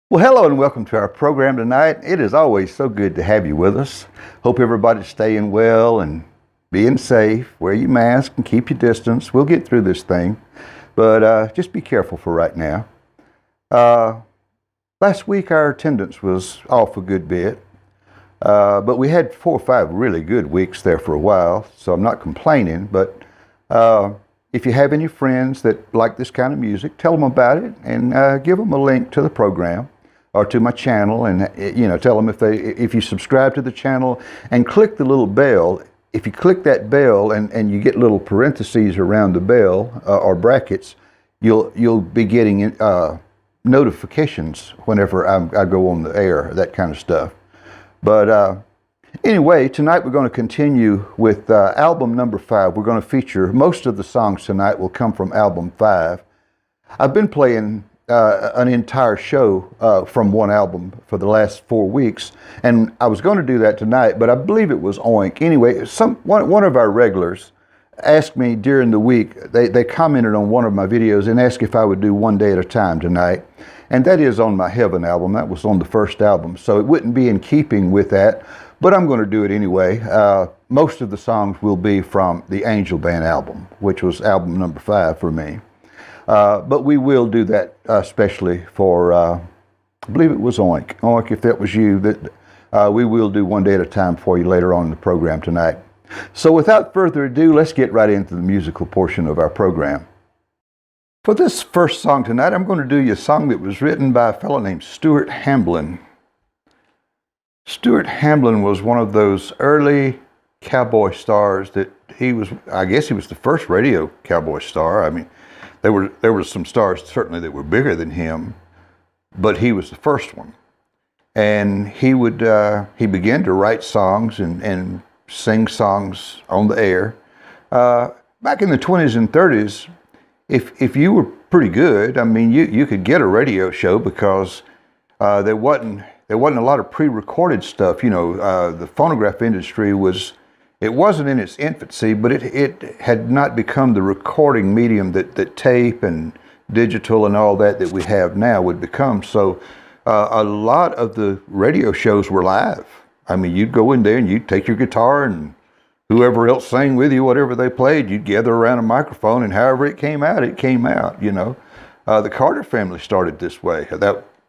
Well, hello and welcome to our program tonight. It is always so good to have you with us. Hope everybody's staying well and being safe. Wear your mask and keep your distance. We'll get through this thing, but just be careful for right now. Last week our attendance was off a good bit, but we had 4 or 5 really good weeks there for a while, so I'm not complaining, but if you have any friends that like this kind of music, tell them about it and give them a link to the program or to my channel, and tell them if you subscribe to the channel and click the little bell. If you click that bell and you get little parentheses around the bell or brackets, you'll be getting notifications whenever I go on the air, that kind of stuff. But anyway, tonight we're going to continue with album number 5. We're going to feature most of the songs tonight will come from album 5. I've been playing an entire show from one album for the last 4 weeks, and I was going to do that tonight, but I believe it was Oink. Anyway, one of our regulars asked me during the week, they commented on one of my videos and asked if I would do One Day at a Time tonight, and that is on my Heaven album. That was on the first album, so it wouldn't be in keeping with that, but I'm going to do it anyway. Most of the songs will be from the Angel Band album, which was album number 5 for me. But we will do that especially for, I believe it was Oink. Oink, if that was you, that we will do One Day at a Time for you later on in the program tonight. So without further ado, let's get right into the musical portion of our program. For this first song tonight, I'm going to do you a song that was written by a fellow named Stuart Hamblin. Stuart Hamblin was one of those early cowboy stars that I guess he was the first radio cowboy star. I mean, there were some stars certainly that were bigger than him, but he was the first one. And he began to write songs and sing songs on the air. Back in the 20s and 30s, if you were pretty good, I mean, you could get a radio show because there wasn't a lot of pre-recorded stuff. The phonograph industry wasn't in its infancy, but it had not become the recording medium that tape and digital and all that we have now would become. So a lot of the radio shows were live. I mean, you'd go in there and you'd take your guitar and whoever else sang with you, whatever they played, you'd gather around a microphone, and however it came out, it came out, The Carter family started this way.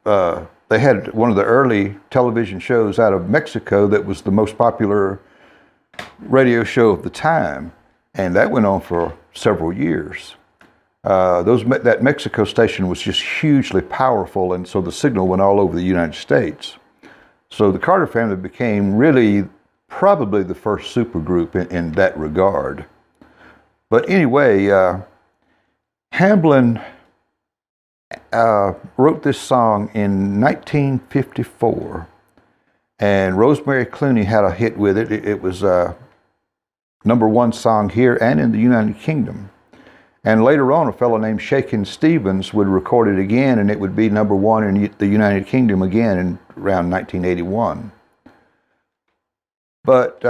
They had one of the early television shows out of Mexico that was the most popular radio show of the time, and that went on for several years. That Mexico station was just hugely powerful, and so the signal went all over the United States. So the Carter family became really probably the first supergroup in that regard. But anyway, Hamblin wrote this song in 1954. And Rosemary Clooney had a hit with it. It was a #1 song here and in the United Kingdom. And later on, a fellow named Shakin' Stevens would record it again, and it would be #1 in the United Kingdom again in around 1981. But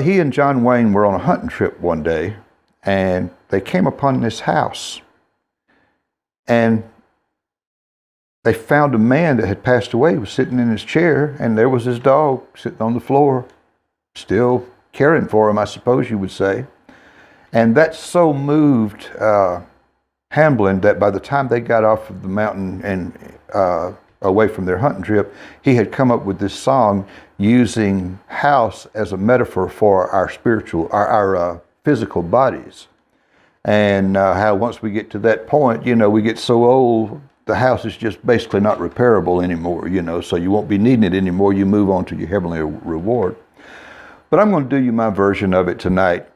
he and John Wayne were on a hunting trip one day, and they came upon this house. And they found a man that had passed away. He was sitting in his chair, and there was his dog sitting on the floor, still caring for him, I suppose you would say. And that so moved Hamblin that by the time they got off of the mountain and away from their hunting trip, he had come up with this song using house as a metaphor for our physical bodies. And how once we get to that point, we get so old, the house is just basically not repairable anymore, so you won't be needing it anymore. You move on to your heavenly reward. But I'm going to do you my version of it tonight.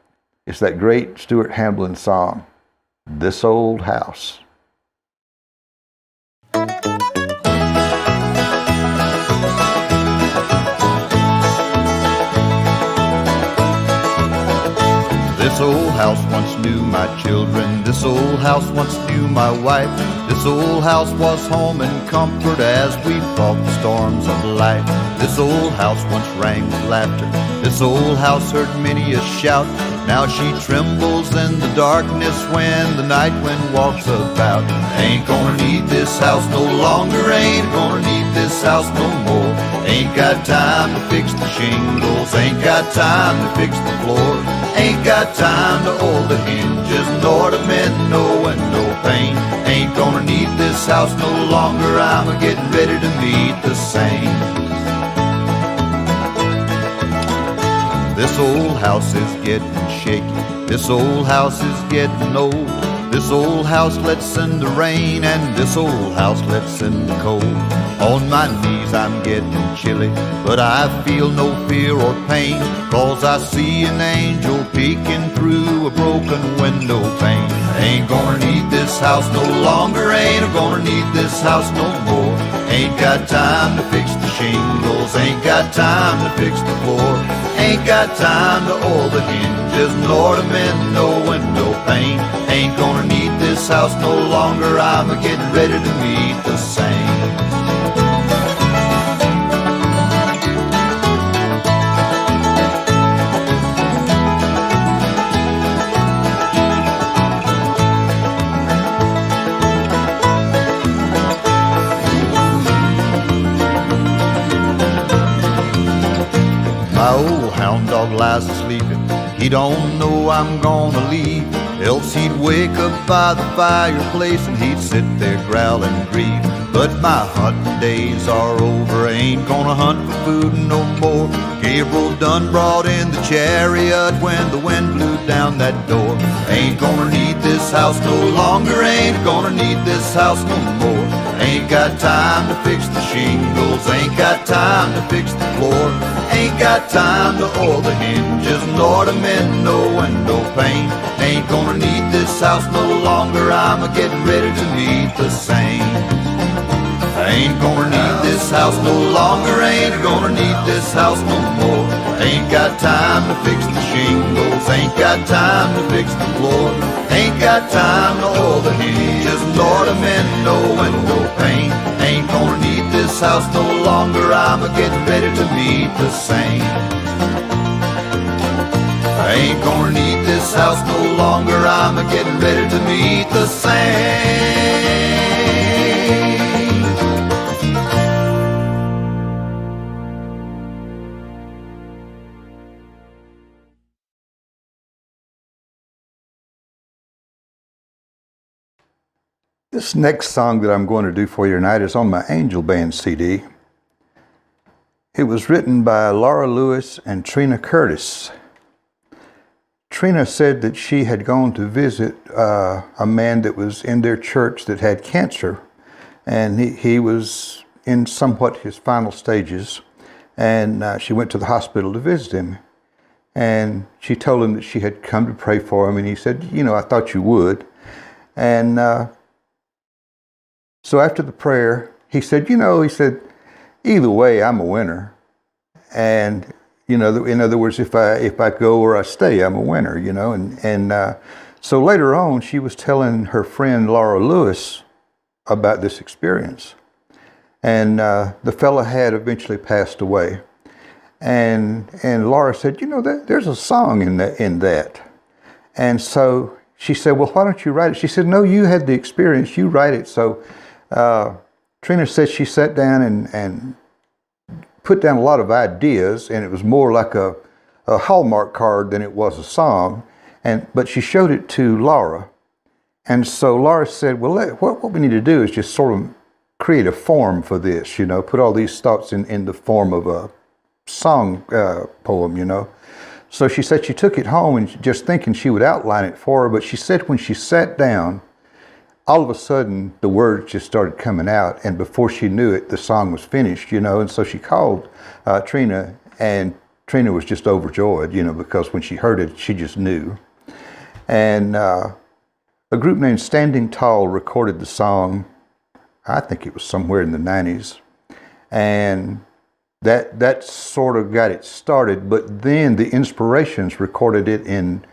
It's that great Stuart Hamblin song, This Old House. This old house once knew my children. This old house once knew my wife. This old house was home and comfort as we fought the storms of life. This old house once rang with laughter. This old house heard many a shout. Now she trembles in the darkness when the night wind walks about. Ain't gonna need this house no longer, ain't gonna need this house no more. Ain't got time to fix the shingles, ain't got time to fix the floor. Ain't got time to oil the hinges, nor to mend no window pane. Ain't gonna need this house no longer, I'm a-getting ready to meet the saint. This old house is getting shaky, this old house is getting old. This old house lets in the rain, and this old house lets in the cold. On my knees I'm getting chilly, but I feel no fear or pain, 'cause I see an angel peeking through a broken window pane. Ain't gonna need this house no longer, ain't gonna need this house no more. Ain't got time to fix the shingles, ain't got time to fix the floor. Ain't got time to oil the hinges, nor to mend no window pane. Ain't gonna need this house no longer, I'm a-getting ready to meet the saint. My old hound dog lies sleeping, he don't know I'm gonna leave. Else he'd wake up by the fireplace and he'd sit there growl and grieve. But my hunting days are over, ain't gonna hunt for food no more. Gabriel done brought in the chariot when the wind blew down that door. Ain't gonna need this house no longer, ain't gonna need this house no more. Ain't got time to fix the shingles, ain't got time to fix the floor. Ain't got time to oil the hinges, nor to mend no window pane. Ain't gonna need this house no longer, I'm a-getting ready to meet the saint. Ain't gonna need this house no longer, ain't gonna need this house no more. Ain't got time to fix the shingles, ain't got time to fix the floor. Ain't got time to oil the hinges, nor to mend no window pane. Ain't gonna need this house no longer, I'm a-getting ready to meet the saint. Ain't gonna need this house no longer, I'm a-getting ready to meet the saint. This next song that I'm going to do for you tonight is on my Angel Band CD. It was written by Laura Lewis and Trina Curtis. Trina said that she had gone to visit a man that was in their church that had cancer, and he was in somewhat his final stages, and she went to the hospital to visit him. And she told him that she had come to pray for him, and he said, you know, I thought you would. And so after the prayer, he said, either way, I'm a winner. And, in other words, if I go or I stay, I'm a winner, And so later on, she was telling her friend Laura Lewis about this experience. And the fella had eventually passed away. And Laura said, there's a song in that. And so she said, well, why don't you write it? She said, no, you had the experience, you write it. So Trina said she sat down and put down a lot of ideas, and it was more like a Hallmark card than it was a song. But she showed it to Laura. And so Laura said, well, what we need to do is just sort of create a form for this, put all these thoughts in the form of a song poem, So she said she took it home and just thinking she would outline it for her, but she said when she sat down, all of a sudden the words just started coming out, and before she knew it, the song was finished, and so she called Trina, and Trina was just overjoyed, because when she heard it, she just knew. And a group named Standing Tall recorded the song, I think it was somewhere in the 90s, and that sort of got it started, but then the Inspirations recorded it in,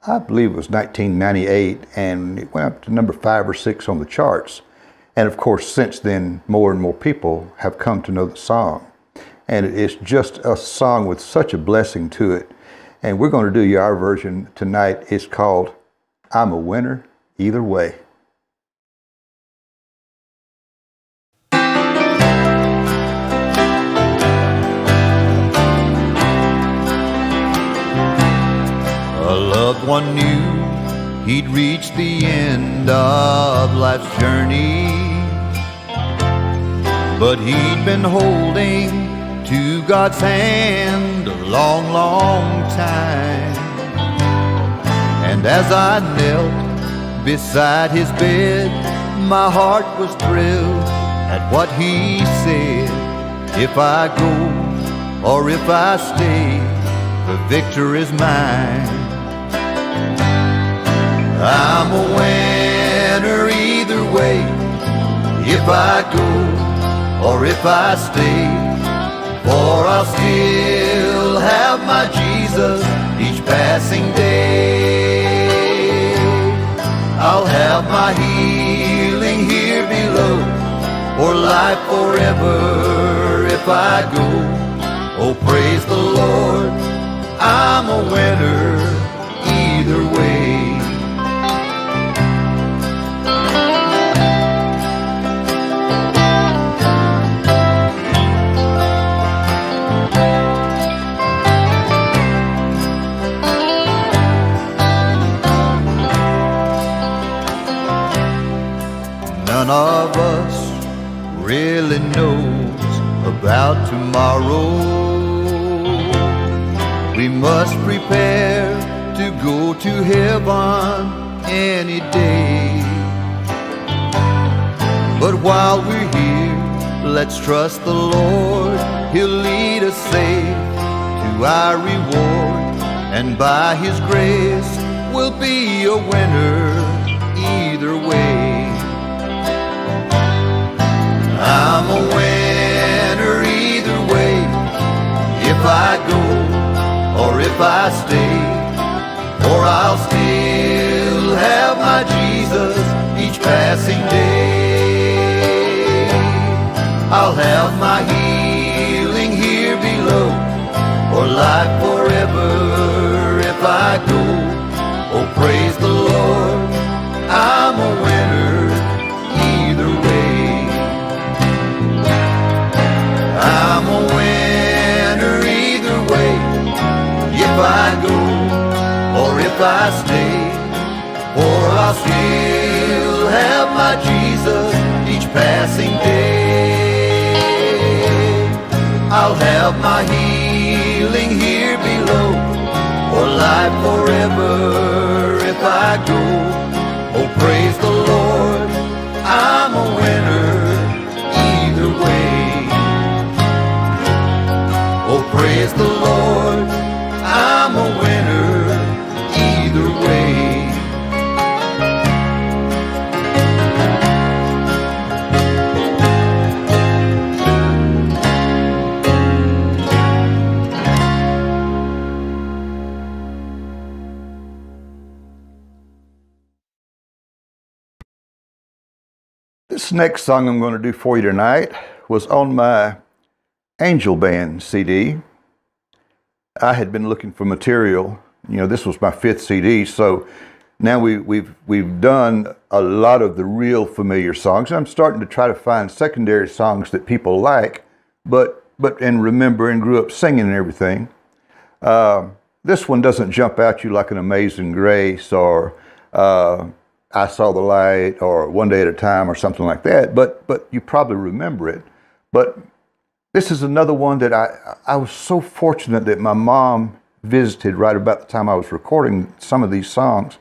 I believe it was 1998, and it went up to number 5 or 6 on the charts. And of course, since then, more and more people have come to know the song. And it's just a song with such a blessing to it. And we're going to do our version tonight. It's called I'm a Winner Either Way. A loved one knew he'd reached the end of life's journey, but he'd been holding to God's hand a long, long time. And as I knelt beside his bed, my heart was thrilled at what he said. If I go or if I stay, the victory is mine. I'm a winner either way, if I go or if I stay, for I'll still have my Jesus each passing day. I'll have my healing here below, or life forever if I go. Oh, praise the Lord, I'm a winner either way. None of us really knows about tomorrow. We must prepare to go to heaven any day. But while we're here, let's trust the Lord. He'll lead us safe to our reward, and by His grace we'll be a winner either way. I'm a winner either way, if I go or if I stay, for I'll still have my Jesus each passing day. I'll have my healing here below, or life forever if I go. Oh, praise the Lord, I'm a winner either way. I'm a winner either way, if I go or if I stay, for I'll still have my Jesus each passing day. I'll have my healing here below, or life forever if I go. Oh, praise the Lord, I'm a winner either way. Oh, praise the Lord, I'm a winner either way. This next song I'm going to do for you tonight was on my Angel Band CD. I had been looking for material. You know, this was my 5th CD, so now we've done a lot of the real familiar songs. I'm starting to try to find secondary songs that people like, but and remember and grew up singing and everything. This one doesn't jump out you like an Amazing Grace or I Saw the Light or One Day at a Time or something like that, but you probably remember it. But this is another one that I was so fortunate that my mom visited right about the time I was recording some of these songs,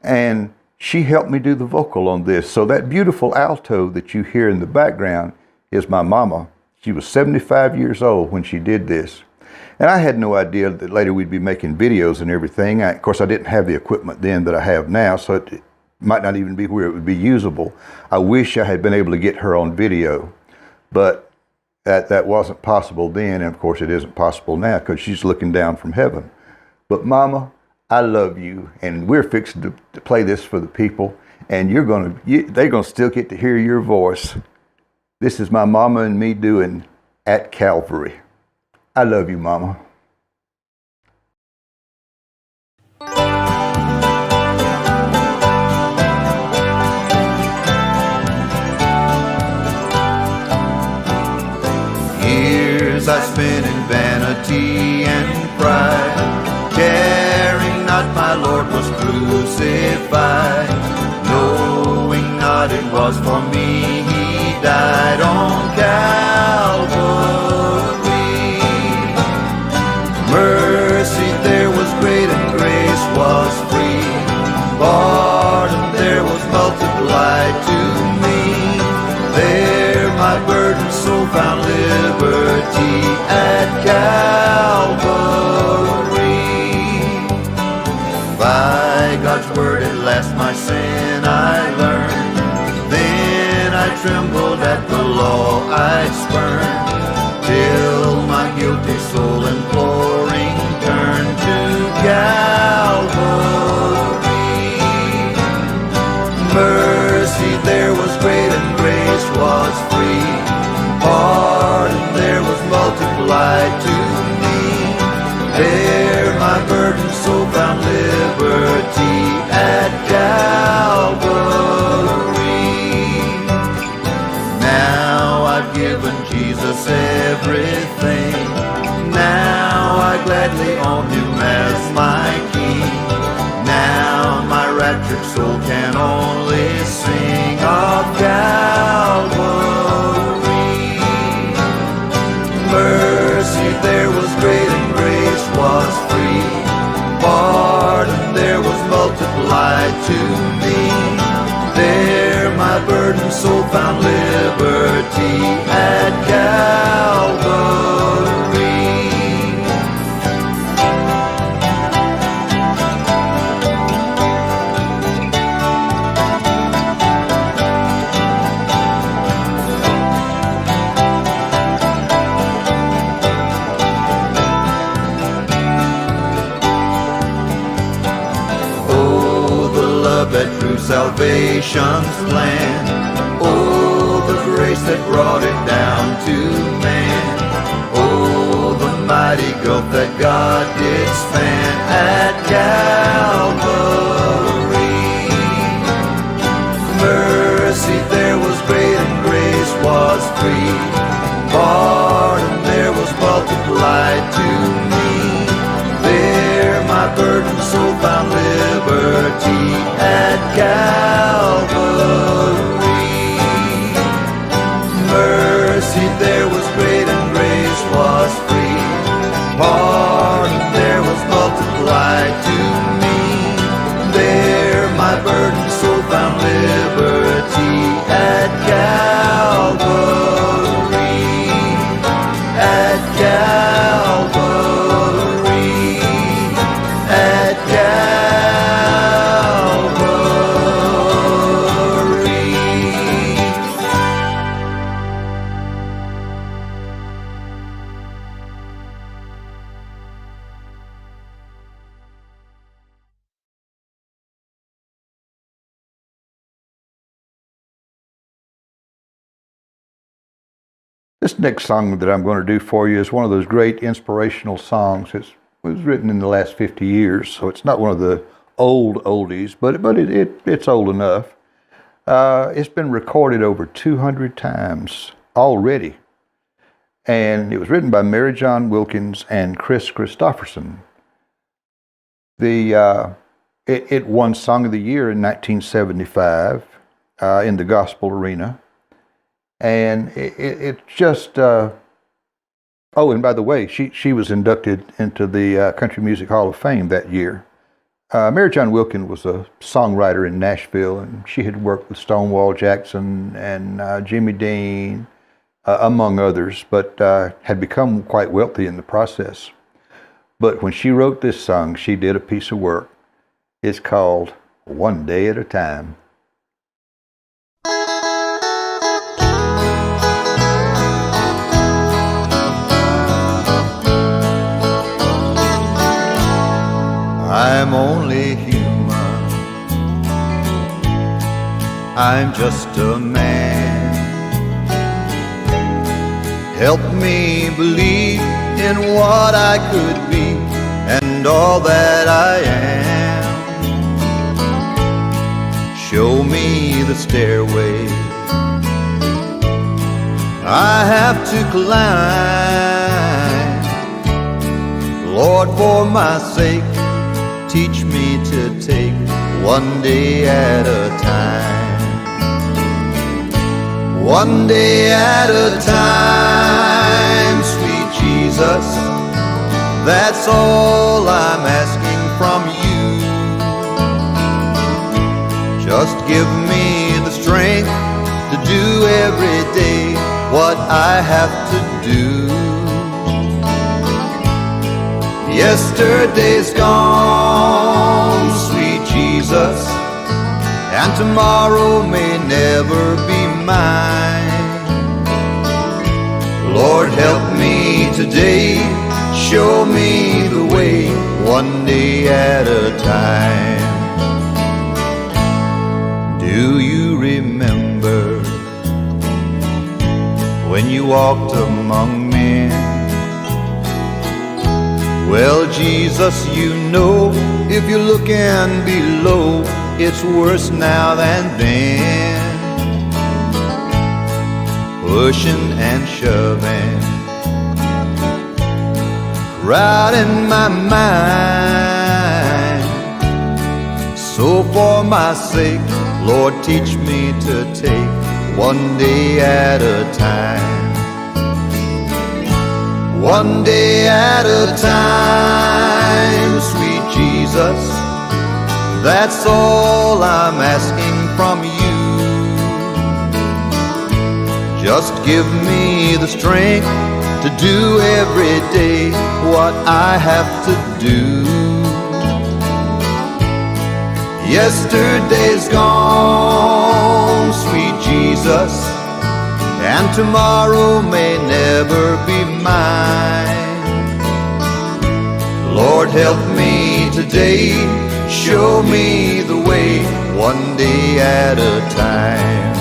and she helped me do the vocal on this. So that beautiful alto that you hear in the background is my mama. She was 75 years old when she did this. And I had no idea that later we'd be making videos and everything. Of course, I didn't have the equipment then that I have now, so it might not even be where it would be usable. I wish I had been able to get her on video, but that wasn't possible then, and of course it isn't possible now because she's looking down from heaven. But Mama, I love you, and we're fixing to play this for the people, and they're gonna still get to hear your voice. This is my mama and me doing At Calvary. I love you, Mama. years I spent in vanity and pride, caring not my Lord was crucified, knowing not it was for me He died on Calvary. Mercy there was great and grace was free, pardon there was multiplied to me. There my burdened soul found liberty at Calvary. By God's word at last my sin I learned, then I trembled at the law I'd spurned, till my guilty soul imploring turned to Calvary. Mercy there was great and grace was free, pardon there was multiplied to me. There my burdened soul found liberty at Calvary. Now I've given Jesus everything, now I gladly own Him as my King. Now my raptured soul can only sing of Calvary. Mercy there was great and grace was free, pardon there was multiplied to me. There my burdened soul found liberty at Calvary. That true salvation's plan, oh, the grace that brought it down to man, oh, the mighty gulf that God did span at Calvary. Mercy there was great and grace was free, pardon there was multiplied to me. There my burdened soul found liberty at Calvary. Mercy there was great and grace was free, pardon there was multiplied to me. There my burdened soul found liberty at Calvary. At Calvary. At Calvary. This next song that I'm going to do for you is one of those great inspirational songs. It was written in the last 50 years, so it's not one of the old oldies, but it's old enough. It's been recorded over 200 times already, and it was written by Mary John Wilkins and Chris Christopherson. It won Song of the Year in 1975 in the gospel arena. And it just, oh, and by the way, she was inducted into the Country Music Hall of Fame that year. Mary John Wilkins was a songwriter in Nashville, and she had worked with Stonewall Jackson and Jimmy Dean, among others, but had become quite wealthy in the process. But when she wrote this song, she did a piece of work. It's called One Day at a Time. I'm only human, I'm just a man. Help me believe in what I could be and all that I am. Show me the stairway I have to climb. Lord, for my sake, teach me to take one day at a time. One day at a time, sweet Jesus, that's all I'm asking from you. Just give me the strength to do every day what I have to do. Yesterday's gone, sweet Jesus, and tomorrow may never be mine. Lord, help me today, show me the way, one day at a time. Do you remember when you walked among men? Well, Jesus, you know, if you're looking below, it's worse now than then. Pushing and shoving, crowding my mind. So for my sake, Lord, teach me to take one day at a time. One day at a time, sweet Jesus, that's all I'm asking from you. Just give me the strength to do every day what I have to do. Yesterday's gone, sweet Jesus, and tomorrow may never be mine. Lord, help me today, show me the way, one day at a time.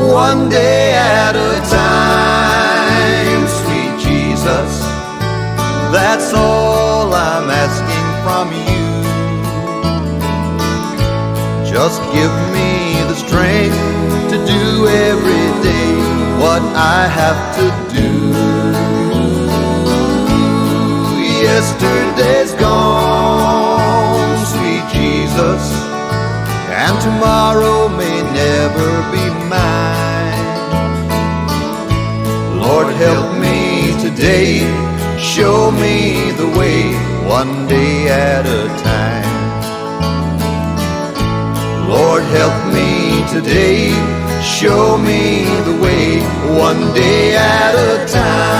One day at a time, sweet Jesus, that's all I'm asking from you. Just give me the strength to do every day what I have to do. Yesterday's gone, sweet Jesus, and tomorrow may never be mine. Lord, help me today, show me the way, one day at a time. Lord, help me today, show me the way, one day at a time.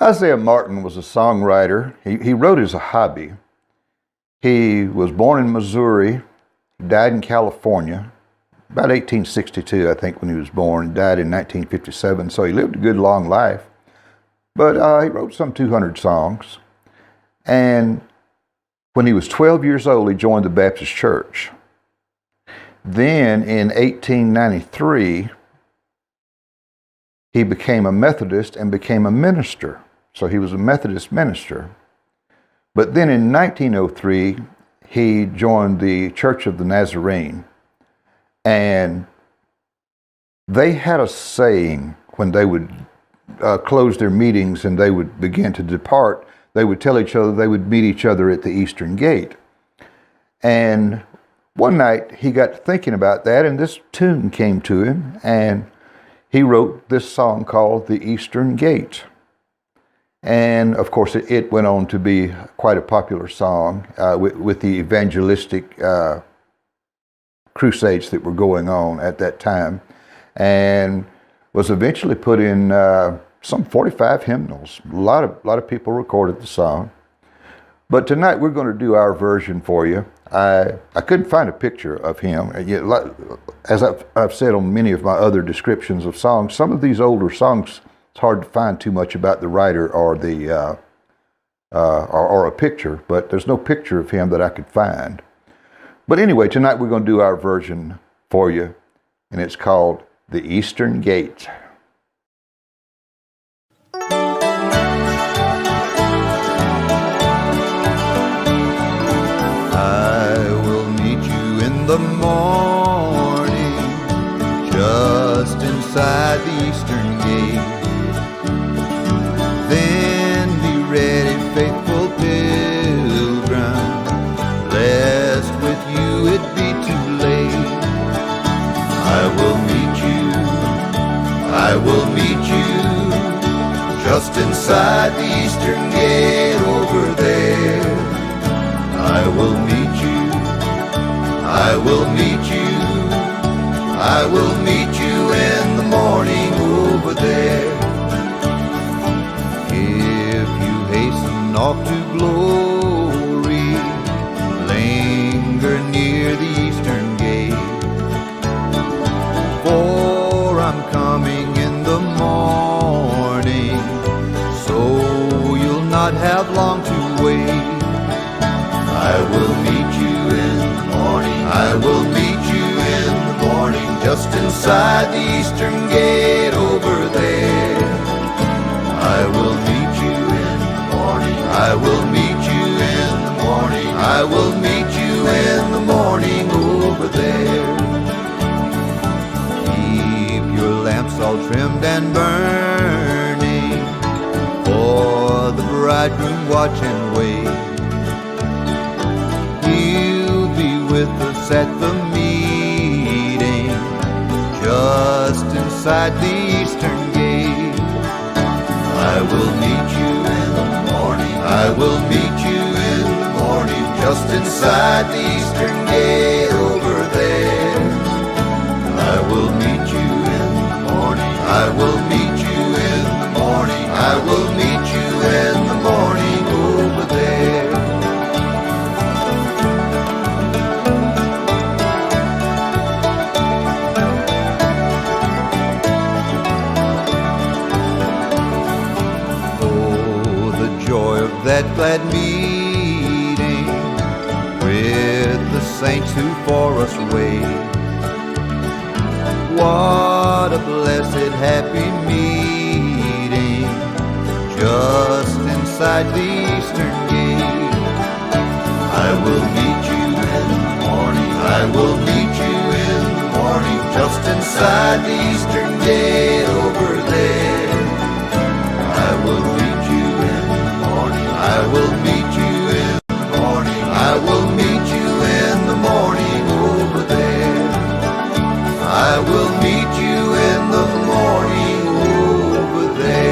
Isaiah Martin was a songwriter. He wrote as a hobby. He was born in Missouri, died in California, about 1862, I think, when he was born. Died in 1957, so he lived a good long life. But he wrote some 200 songs. And when he was 12 years old, he joined the Baptist Church. Then in 1893, he became a Methodist and became a minister. So he was a Methodist minister. But then in 1903, he joined the Church of the Nazarene. And they had a saying when they would close their meetings and they would begin to depart, they would tell each other they would meet each other at the Eastern Gate. And one night he got thinking about that, and this tune came to him, and he wrote this song called The Eastern Gate. And of course, it went on to be quite a popular song with the evangelistic crusades that were going on at that time, and was eventually put in some 45 hymnals. A lot of people recorded the song. But tonight we're going to do our version for you. I couldn't find a picture of him. As I've said on many of my other descriptions of songs, some of these older songs, it's hard to find too much about the writer or the or a picture, but there's no picture of him that I could find. But anyway, tonight we're going to do our version for you, and it's called The Eastern Gate. I will meet you in the morning, just inside the eastern gate. Then be ready, faithful pilgrim, lest with you it be too late. I will meet you, just inside the eastern gate over there. I will meet you, I will meet you, I will meet you in the morning over there. If you hasten off to glory, linger near the eastern gate, for I'm coming in the morning, so you'll not have long to wait. I will meet you in the morning, I will meet you in the morning, just inside the eastern gate over there. I will meet you in the morning, I will meet you in the morning, I will meet you in the morning over there. Keep your lamps all trimmed and burning, for the bridegroom watch and wait. He'll be with us at the meeting, just inside the eastern gate. I will meet you in the morning, I will meet you in the morning, just inside the eastern gate over there. I will meet you in the morning, I will meet you in the morning, I will meet you in the morning over there. That glad meeting with the saints who for us wait. What a blessed happy meeting, just inside the eastern gate. I will meet you in the morning, I will meet you in the morning, just inside the eastern gate over there. I will meet you in the morning, I will meet you in the morning, I will meet you in the morning over there. I will meet you in the morning over there.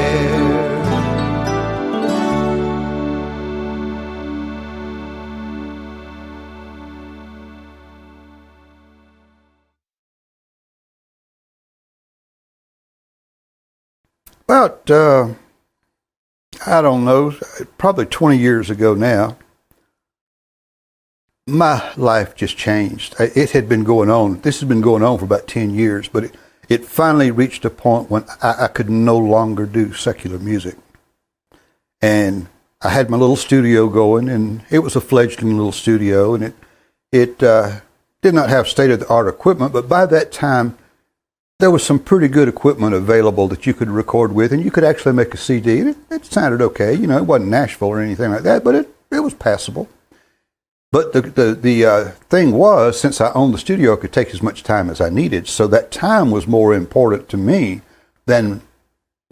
About, I don't know, probably 20 years ago now, my life just changed. It had been going on. This has been going on for about 10 years, but it finally reached a point when I could no longer do secular music. And I had my little studio going, and it was a fledgling little studio, and it did not have state-of-the-art equipment, but by that time, there was some pretty good equipment available that you could record with, and you could actually make a CD. And it sounded okay. You know, it wasn't Nashville or anything like that, but it was passable. But the thing was, since I owned the studio, I could take as much time as I needed. So that time was more important to me than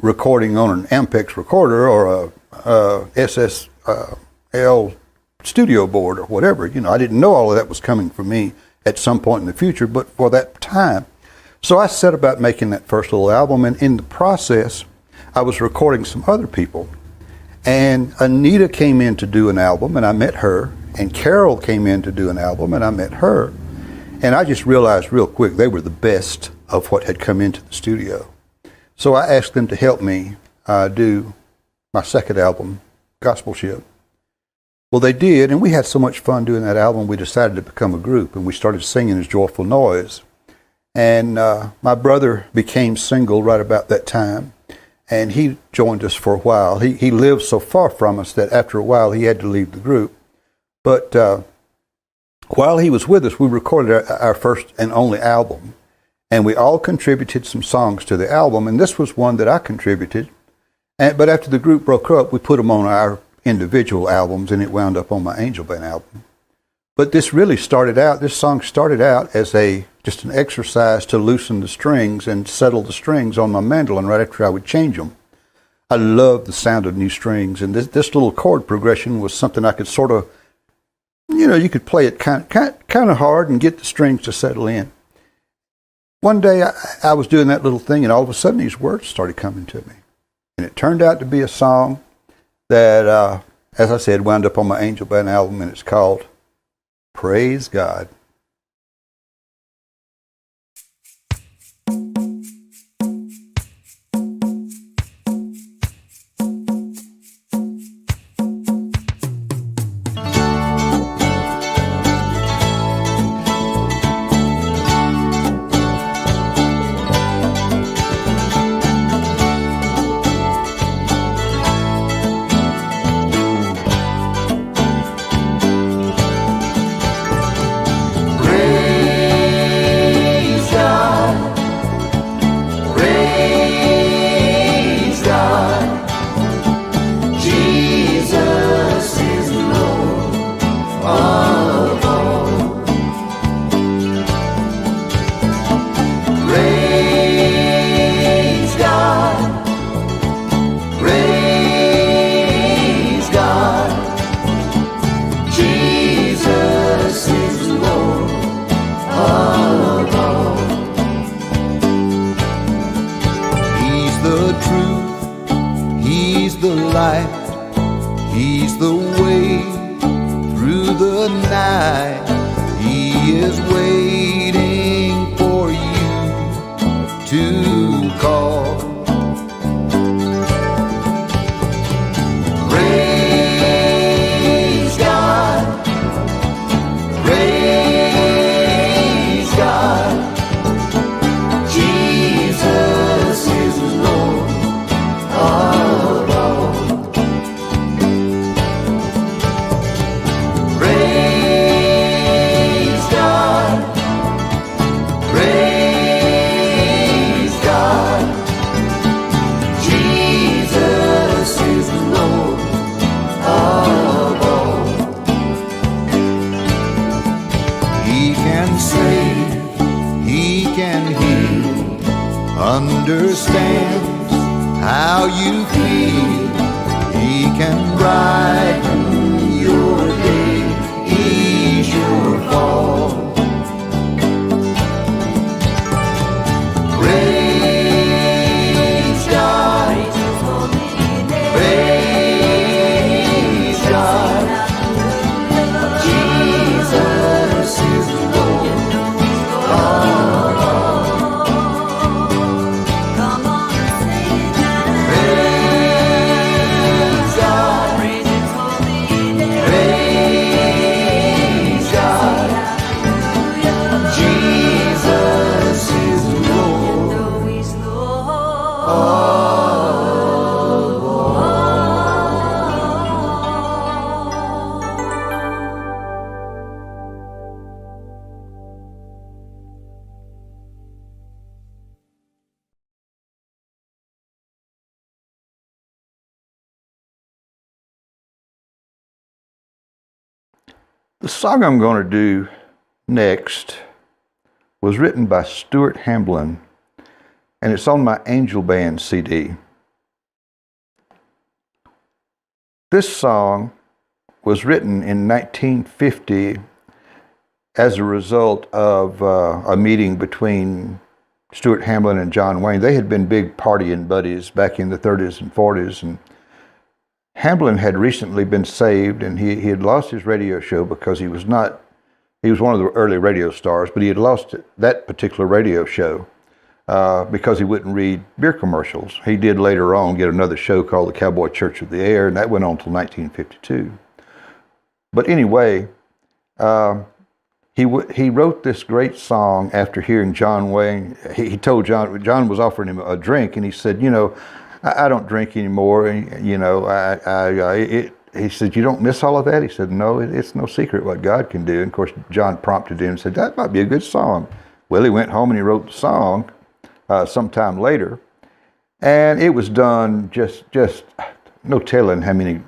recording on an Ampex recorder or a SSL studio board or whatever. You know, I didn't know all of that was coming for me at some point in the future, but for that time. So I set about making that first little album, and in the process, I was recording some other people. And Anita came in to do an album, and I met her. And Carol came in to do an album, and I met her. And I just realized real quick they were the best of what had come into the studio. So I asked them to help me do my second album, Gospel Ship. Well, they did, and we had so much fun doing that album, we decided to become a group, and we started singing as Joyful Noise. And my brother became single right about that time, and he joined us for a while. He lived so far from us that after a while he had to leave the group. But while he was with us, we recorded our first and only album. And we all contributed some songs to the album, and this was one that I contributed. But after the group broke up, we put them on our individual albums, and it wound up on my Angel Band album. But this song started out as just an exercise to loosen the strings and settle the strings on my mandolin right after I would change them. I love the sound of new strings, and this little chord progression was something I could sort of, you could play it kind of hard and get the strings to settle in. One day I was doing that little thing, and all of a sudden these words started coming to me. And it turned out to be a song that, as I said, wound up on my Angel Band album, and it's called Praise God. He's the way through the night. He is waiting for you to call. Praise God, praise God. Jesus is Lord of all. Praise God, praise God. Jesus is Lord of all. He can save, He can heal, understands how you feel. He can brighten your day, ease your fall. Praise God, praise God. Jesus is Lord of all. Praise God, praise God. Jesus is Lord of The song I'm going to do next was written by Stuart Hamblin, and it's on my Angel Band CD. This song was written in 1950 as a result of a meeting between Stuart Hamblin and John Wayne. They had been big partying buddies back in the 30s and 40s, and Hamblin had recently been saved, and he had lost his radio show because he was one of the early radio stars, but he had lost that particular radio show because he wouldn't read beer commercials. He did later on get another show called the Cowboy Church of the Air, and that went on until 1952. But anyway, he wrote this great song after hearing John Wayne. He told John was offering him a drink, and he said, I don't drink anymore. And, he said, you don't miss all of that? He said, no, it's no secret what God can do. And of course, John prompted him and said, that might be a good song. Well, he went home and he wrote the song sometime later. And it was done just no telling how many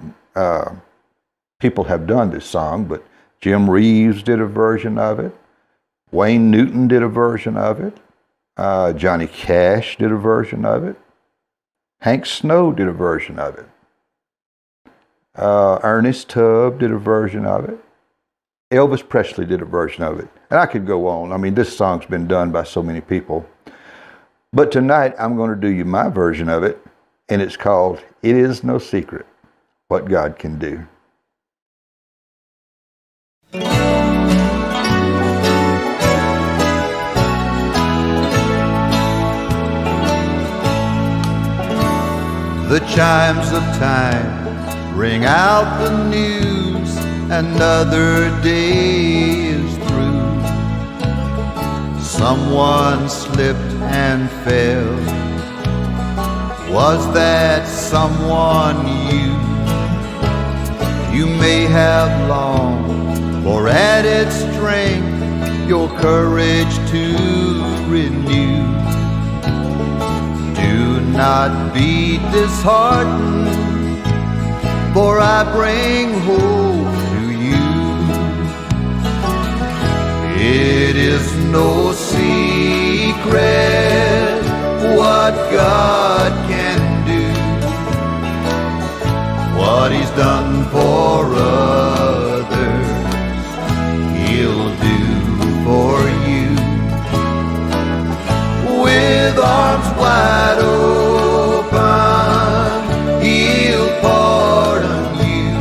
people have done this song, but Jim Reeves did a version of it. Wayne Newton did a version of it. Johnny Cash did a version of it. Hank Snow did a version of it. Ernest Tubb did a version of it. Elvis Presley did a version of it. And I could go on. I mean, this song's been done by so many people. But tonight, I'm going to do you my version of it, and it's called It Is No Secret What God Can Do. The chimes of time ring out the news, another day is through. Someone slipped and fell. Was that someone you? You may have longed for added strength, your courage to renew. Do not be disheartened, for I bring hope to you. It is no secret what God can do. What He's done for others, He'll do for you. With arms wide open, He'll pardon you.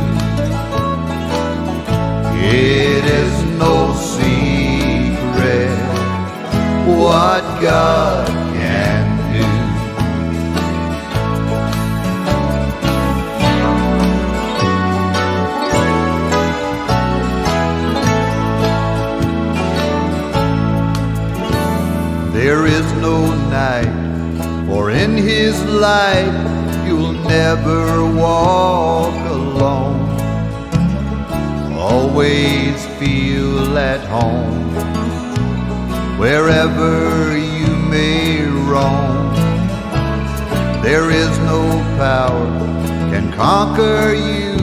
It is no secret what God can do. There is no night, for in His light you'll never walk alone. Always feel at home wherever you may roam. There is no power can conquer you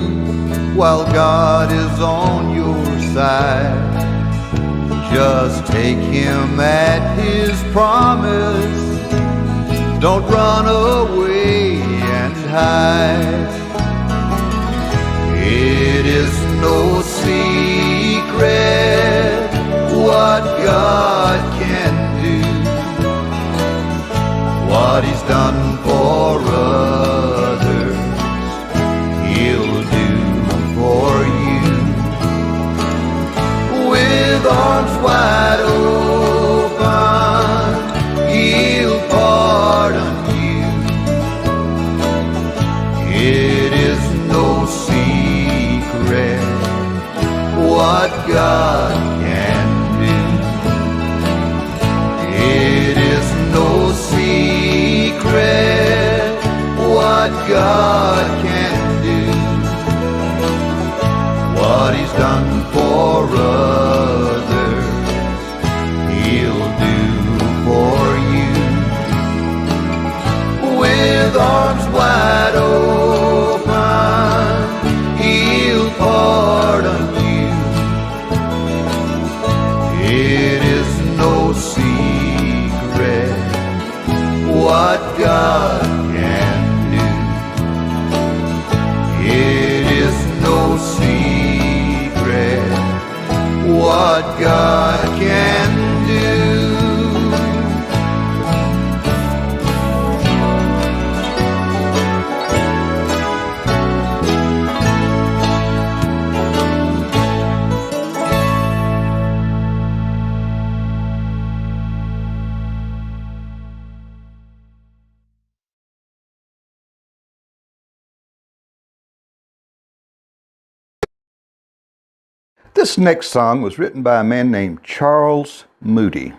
while God is on your side. Just take Him at His promise. Don't run away and hide. It is no secret what God can do. What He's done for others, He'll do for you. With arms wide open, He'll pardon you. It is no secret what God can do. It is no secret what God can do. What He's done for others, He'll do for you. With arms wide open, He'll pardon you. It is no secret what God can do. It is no secret what God can do. This next song was written by a man named Charles Moody.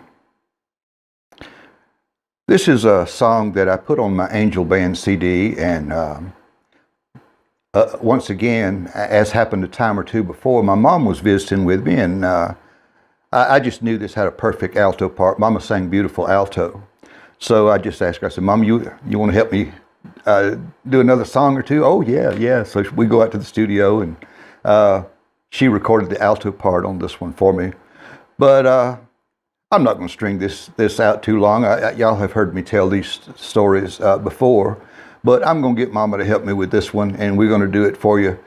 This is a song that I put on my Angel Band CD, and once again, as happened a time or two before, my mom was visiting with me, and I I just knew this had a perfect alto part. Mama sang beautiful alto. So I just asked her, I said, Mom, you want to help me do another song or two? Oh, yeah. So we go out to the studio, and she recorded the alto part on this one for me. But I'm not going to string this out too long. Y'all have heard me tell these stories before, but I'm going to get Mama to help me with this one, and we're going to do it for you.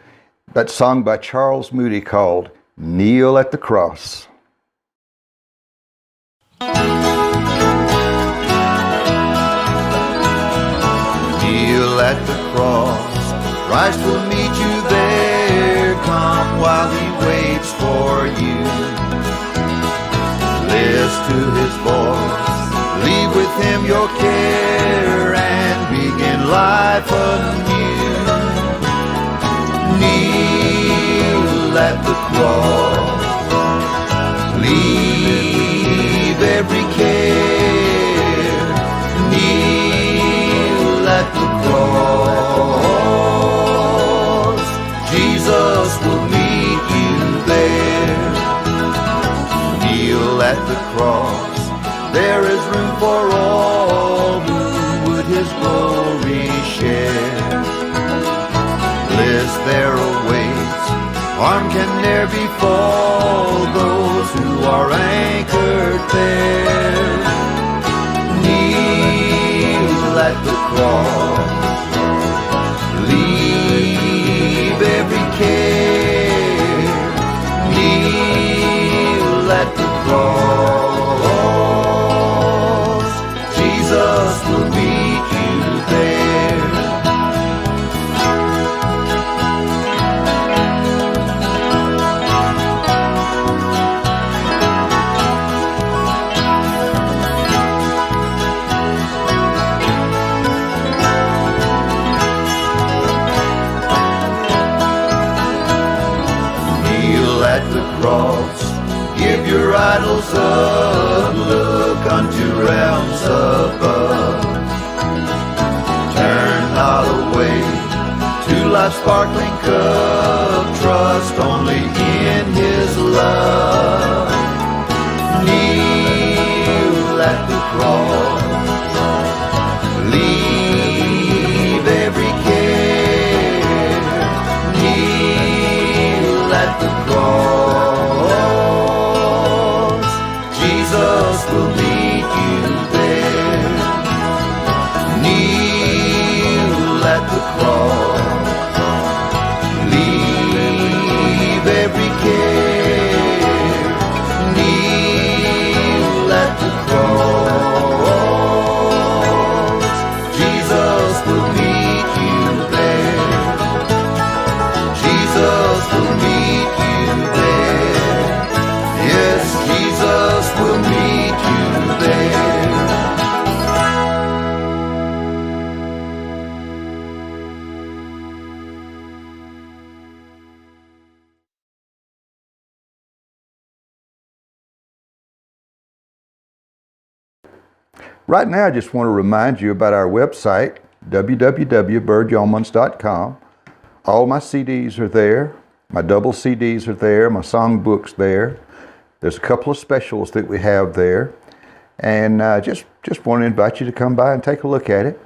That song by Charles Moody called Kneel at the Cross. Kneel at the cross, Christ will meet you there. Come while he waits for you. Listen to his voice, leave with him your care, and begin life anew. Kneel at the cross, leave every care. Kneel at the cross, Jesus will meet you there. Kneel at the cross, there is room for all who would his glory share. Bliss there awaits, harm can ne'er befall those who are anchored there. Kneel at the cross, leave every care. Kneel at the cross, Jesus will meet you there. At the cross, give your idols up, look unto realms above. Turn not away to life's sparkling cup, trust only in his love. Kneel at the cross, leave every care. Kneel at the cross, Jesus will meet you there. Kneel at the cross, leave every care. Kneel at the cross, Jesus will meet you there. Jesus will meet you there. Yes, Jesus will meet you there. Right now, I just want to remind you about our website, www.birdyeomans.com. All my CDs are there. My double CDs are there. My songbook's there. There's a couple of specials that we have there. And just want to invite you to come by and take a look at it.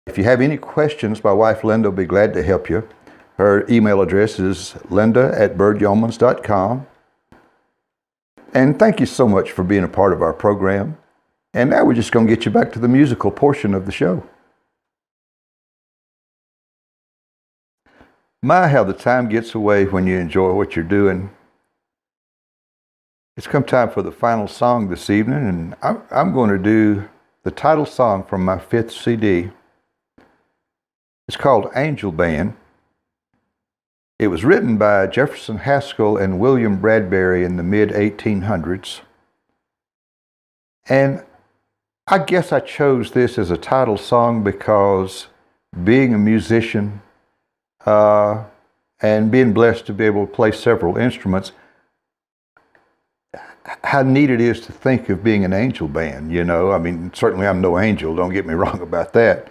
If you have any questions, my wife Linda will be glad to help you. Her email address is linda@birdyeomans.com. And thank you so much for being a part of our program. And now we're just going to get you back to the musical portion of the show. My, how the time gets away when you enjoy what you're doing. It's come time for the final song this evening, and I'm going to do the title song from my 5th CD. It's called Angel Band. It was written by Jefferson Haskell and William Bradbury in the mid-1800s. And I guess I chose this as a title song because being a musician and being blessed to be able to play several instruments, how neat it is to think of being an angel band, you know. I mean, certainly I'm no angel, don't get me wrong about that.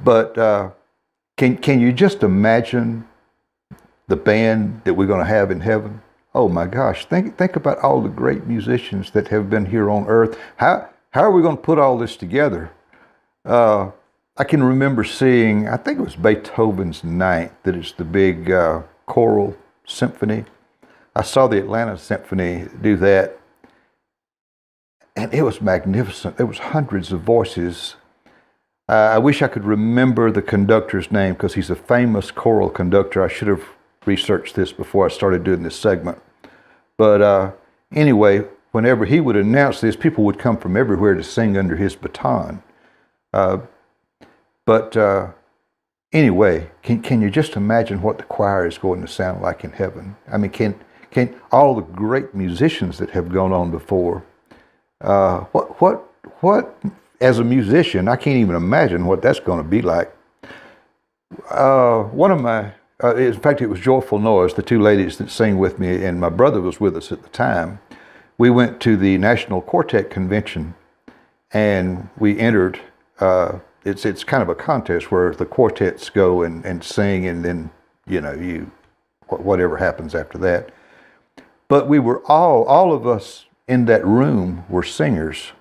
But can you just imagine the band that we're going to have in heaven? Oh my gosh, think about all the great musicians that have been here on earth. How are we going to put all this together? I can remember seeing, I think it was Beethoven's Ninth, that is the big choral symphony. I saw the Atlanta Symphony do that, and it was magnificent. There was hundreds of voices. I wish I could remember the conductor's name because he's a famous choral conductor. I should have researched this before I started doing this segment. But anyway, whenever he would announce this, people would come from everywhere to sing under his baton. Anyway, can you just imagine what the choir is going to sound like in heaven? I mean, can all the great musicians that have gone on before, what as a musician, I can't even imagine what that's going to be like. One of my, in fact, it was Joyful Noise, the two ladies that sing with me, and my brother was with us at the time. We went to the National Quartet Convention, and we entered. It's kind of a contest where the quartets go and sing, and then whatever happens after that. But we were all of us in that room were singers.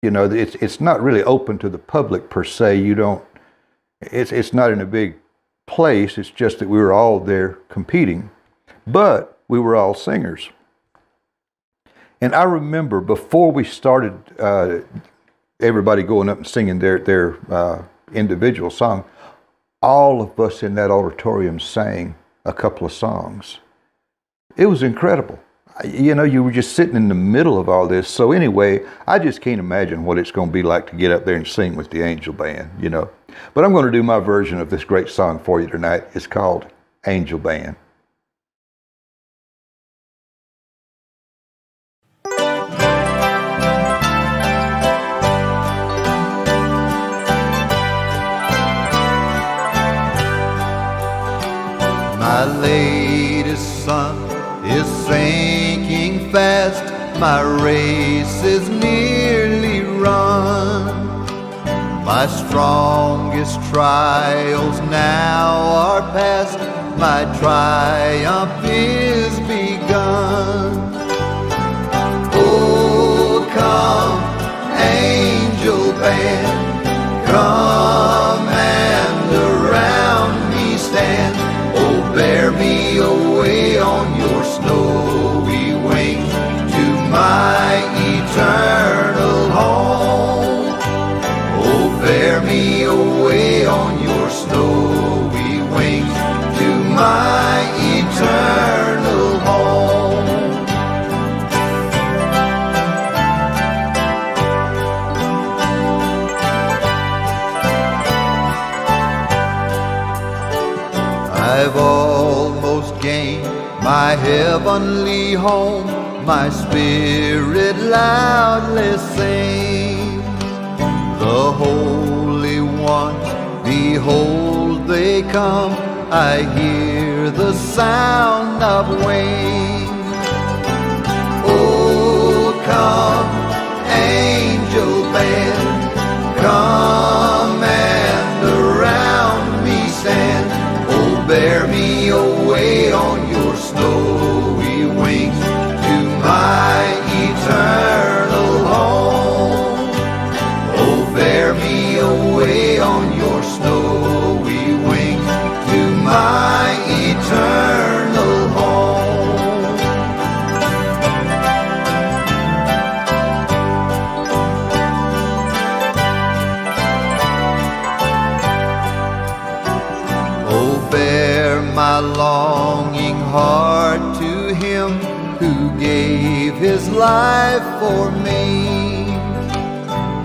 It's not really open to the public per se. It's not in a big place. It's just that we were all there competing, but we were all singers. And I remember before we started, everybody going up and singing their individual song, all of us in that auditorium sang a couple of songs. It was incredible. You were just sitting in the middle of all this. So anyway, I just can't imagine what it's going to be like to get up there and sing with the Angel Band, But I'm going to do my version of this great song for you tonight. It's called Angel Band. My latest sun is sinking fast, my race is nearly run. My strongest trials now are past, my triumph is begun. Oh, come, angel band, come and around me stand. Oh, bear me away on your snowy wings to my eternal home. Oh, bear me away on your snowy wings to my eternal home. I've almost gained my heavenly home, my spirit loudly sings. The Holy Ones, behold they come, I hear the sound of wings. Oh, come, angel band, come and around me stand. Bear me away on your snowy wings to my eternal home. Oh, bear me away on your snowy wings to my eternal home. Oh, bear my longing heart to him who gave his life for me.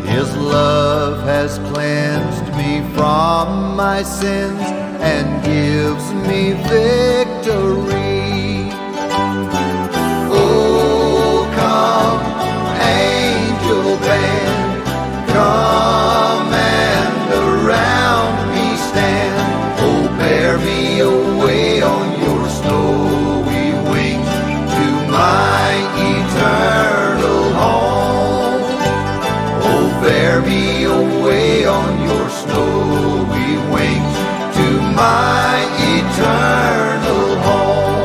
His love has cleansed me from my sins and gives me victory. Oh, come, angel band, come and around me stand. Bear me away on your snowy wings to my eternal home. Oh, bear me away on your snowy wings to my eternal home.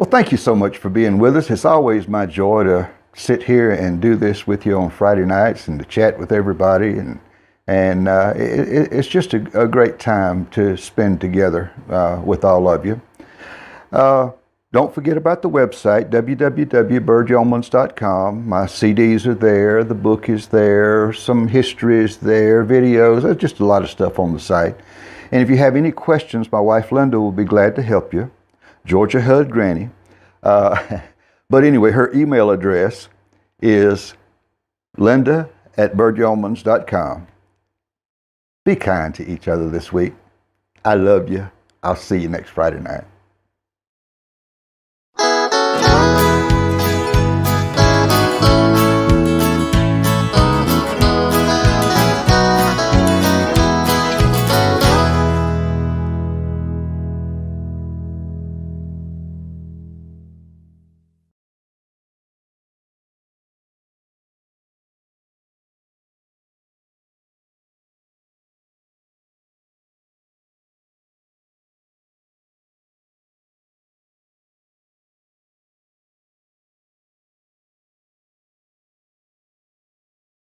Well, thank you so much for being with us. It's always my joy to sit here and do this with you on Friday nights and to chat with everybody. And it's just a great time to spend together with all of you. Don't forget about the website, www.birdyeomans.com. My CDs are there, the book is there, some history is there, videos. There's just a lot of stuff on the site. And if you have any questions, my wife Linda will be glad to help you. Georgia Hud Granny. But anyway, her email address is linda@birdyeomans.com. Be kind to each other this week. I love you. I'll see you next Friday night.